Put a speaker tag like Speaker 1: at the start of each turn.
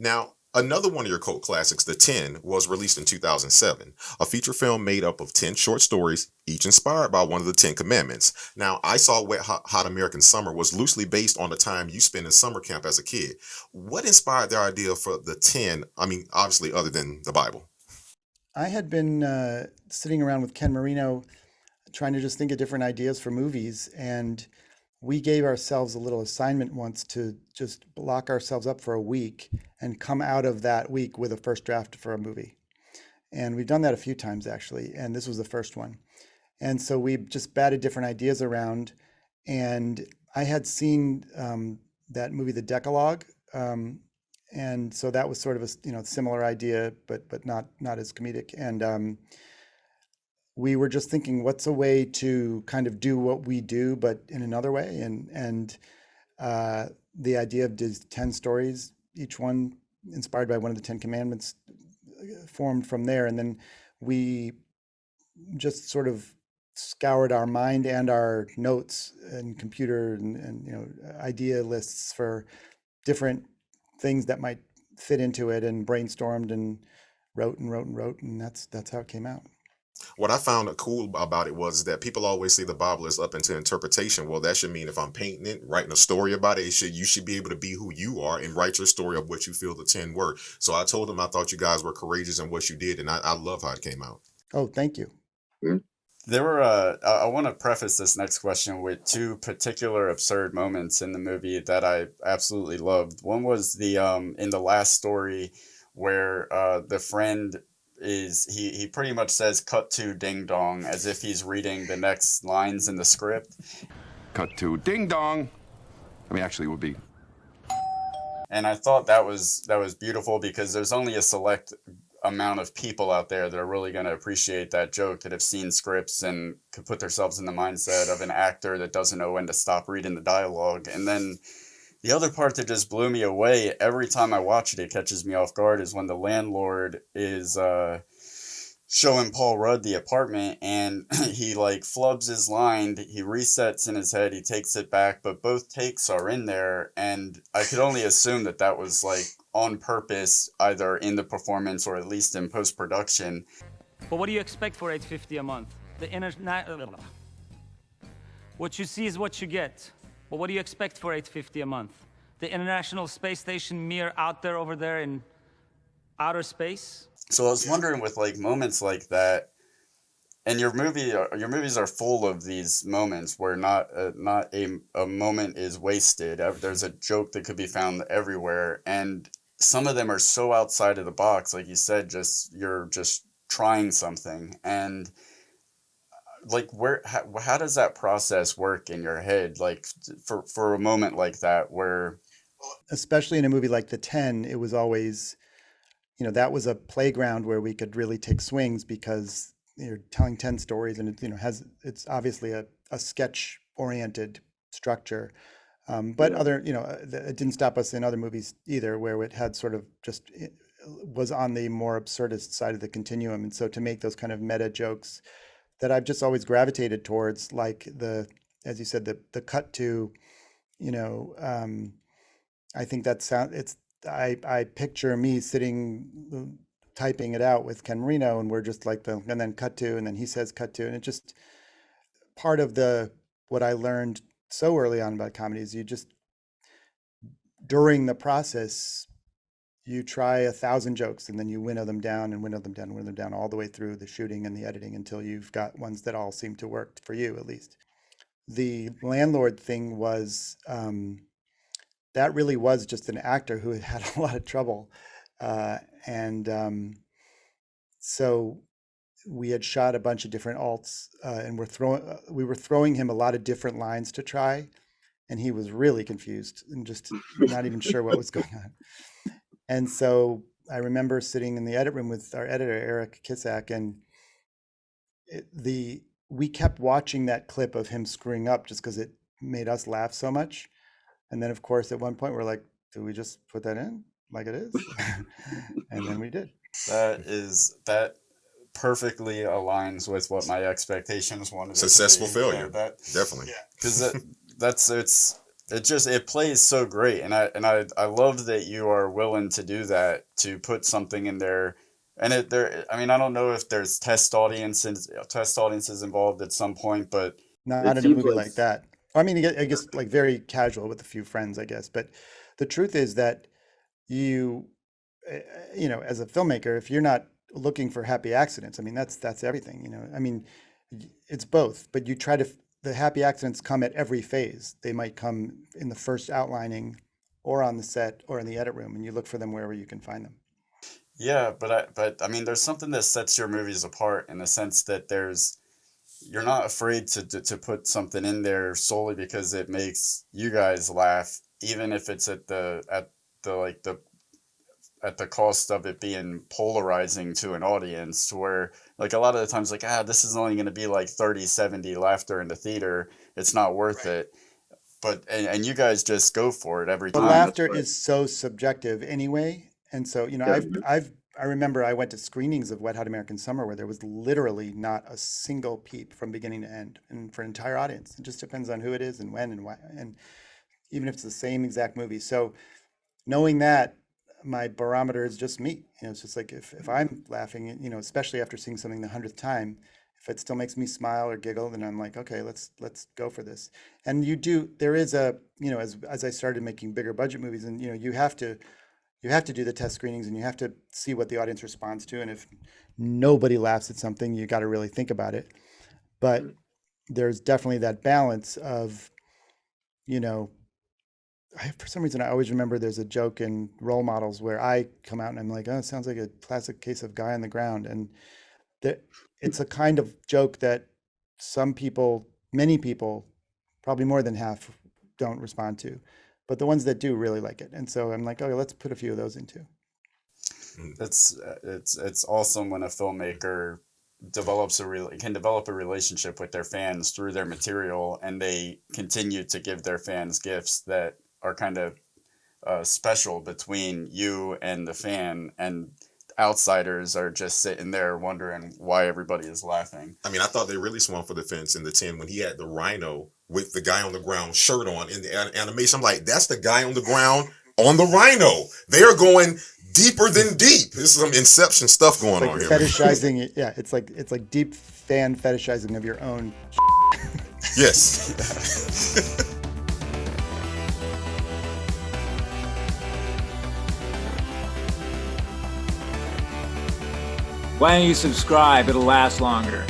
Speaker 1: Now, another one of your cult classics, The 10, was released in 2007, a feature film made up of 10 short stories, each inspired by one of the 10 commandments. Now, I Saw Wet Hot American Summer was loosely based on the time you spent in summer camp as a kid. What inspired the idea for The 10? I mean, obviously, other than the Bible.
Speaker 2: I had been sitting around with Ken Marino trying to just think of different ideas for movies. And we gave ourselves a little assignment once to just lock ourselves up for a week and come out of that week with a first draft for a movie. And we've done that a few times actually. And this was the first one. And so we just batted different ideas around. And I had seen that movie, The Decalogue. And so that was sort of a similar idea, but not as comedic. And we were just thinking, what's a way to kind of do what we do, but in another way? And uh, the idea of these 10 stories, each one inspired by one of the 10 commandments, formed from there. And then we just sort of scoured our mind and our notes and computer and idea lists for different things that might fit into it, and brainstormed and wrote and wrote and wrote, and that's how it came out.
Speaker 1: What I found cool about it was that people always say the Bible is up into interpretation. Well, that should mean if I'm painting it, writing a story about it, you should be able to be who you are and write your story of what you feel the 10 were. So I told them I thought you guys were courageous in what you did, and I love how it came out.
Speaker 2: Oh, thank you.
Speaker 3: There were, I want to preface this next question with two particular absurd moments in the movie that I absolutely loved. One was in the last story where the friend he pretty much says cut to ding dong as if he's reading the next lines in the script.
Speaker 4: Cut to ding dong. I mean, actually, it would be.
Speaker 3: And I thought that was beautiful because there's only a select amount of people out there that are really going to appreciate that joke, that have seen scripts and could put themselves in the mindset of an actor that doesn't know when to stop reading the dialogue. And then the other part that just blew me away every time I watch it, it catches me off guard, is when the landlord is showing Paul Rudd the apartment, and he like flubs his line, he resets in his head, he takes it back, but both takes are in there, and I could only assume that that was like on purpose, either in the performance or at least in post-production.
Speaker 5: But what do you expect for 850 a month? What you see is what you get. But what do you expect for 850 a month? The International Space Station mere out there over there in outer space?
Speaker 3: So I was wondering, with like moments like that, and your movies are full of these moments where not a moment is wasted. There's a joke that could be found everywhere, and some of them are so outside of the box, like you said, just you're just trying something. And like, how does that process work in your head, like for a moment like that where
Speaker 2: Especially in a movie like The 10, it was always, that was a playground where we could really take swings, because you're telling 10 stories, and it, it's obviously a sketch oriented structure. But other, it didn't stop us in other movies either, where it had sort of just was on the more absurdist side of the continuum. And so to make those kind of meta jokes that I've just always gravitated towards, like as you said, the cut to, you know, I think that sound, I picture me sitting typing it out with Ken Marino, and we're just like and then cut to, and then he says cut to, and it just part of what I learned so early on about comedy is you just, during the process, you try 1,000 jokes, and then you winnow them down and winnow them down and winnow them down all the way through the shooting and the editing until you've got ones that all seem to work for you, at least. The landlord thing was, that really was just an actor who had had a lot of trouble. And so we had shot a bunch of different alts, and we were throwing him a lot of different lines to try, and he was really confused and just not even sure what was going on. And so I remember sitting in the edit room with our editor, Eric Kissack, and we kept watching that clip of him screwing up just because it made us laugh so much. And then, of course, at one point, we're like, do we just put that in like it is? And then we did.
Speaker 3: That perfectly aligns with what my expectations wanted.
Speaker 1: Successful failure. Definitely.
Speaker 3: Because that's it plays so great, and I love that you are willing to do that, to put something in there. And I mean, I don't know if there's test audiences involved at some point, but it
Speaker 2: Not in a
Speaker 3: seems
Speaker 2: movie
Speaker 3: like
Speaker 2: like that. I mean, I guess like very casual with a few friends, I guess. But the truth is that you, as a filmmaker, if you're not looking for happy accidents, I mean, that's everything. I mean, it's both. But you try to. The happy accidents come at every phase. They might come in the first outlining, or on the set, or in the edit room, and you look for them wherever you can find them.
Speaker 3: yeah, but I mean, there's something that sets your movies apart in the sense that you're not afraid to put something in there solely because it makes you guys laugh, even if it's the like the at the cost of it being polarizing to an audience, to where like a lot of the times like, this is only going to be like 30-70 laughter in the theater, it's not worth
Speaker 1: Right.
Speaker 3: it. But and you guys just go for it every
Speaker 2: But
Speaker 3: time. That's
Speaker 2: laughter
Speaker 3: what
Speaker 2: is so subjective anyway. And so,
Speaker 3: yeah.
Speaker 2: I remember I went to screenings of Wet Hot American Summer where there was literally not a single peep from beginning to end, and for an entire audience. It just depends on who it is and when and why, and even if it's the same exact movie. So knowing that, my barometer is just me. It's just like if I'm laughing, especially after seeing something the 100th time, if it still makes me smile or giggle, then I'm like, okay, let's go for this. And there is a, as I started making bigger budget movies, and you have to do the test screenings, and you have to see what the audience responds to. And if nobody laughs at something, you got to really think about it. But there's definitely that balance of, you know, for some reason, I always remember there's a joke in Role Models where I come out and I'm like, oh, it sounds like a classic case of guy on the ground. And that it's a kind of joke that some people, many people, probably more than half, don't respond to. But the ones that do really like it. And so I'm like, okay, let's put a few of those in too.
Speaker 3: It's awesome when a filmmaker can develop a relationship with their fans through their material, and they continue to give their fans gifts that are kind of special between you and the fan, and outsiders are just sitting there wondering why everybody is laughing.
Speaker 1: I mean, I thought they really swung for the fence in the 10 when he had the rhino with the guy on the ground shirt on in the animation. I'm like, that's the guy on the ground on the rhino. They are going deeper than deep. There's some Inception stuff going
Speaker 2: Like
Speaker 1: on here.
Speaker 2: fetishizing it. Yeah, it's like deep fan fetishizing of your own.
Speaker 1: Yes.
Speaker 6: Why don't you subscribe? It'll last longer.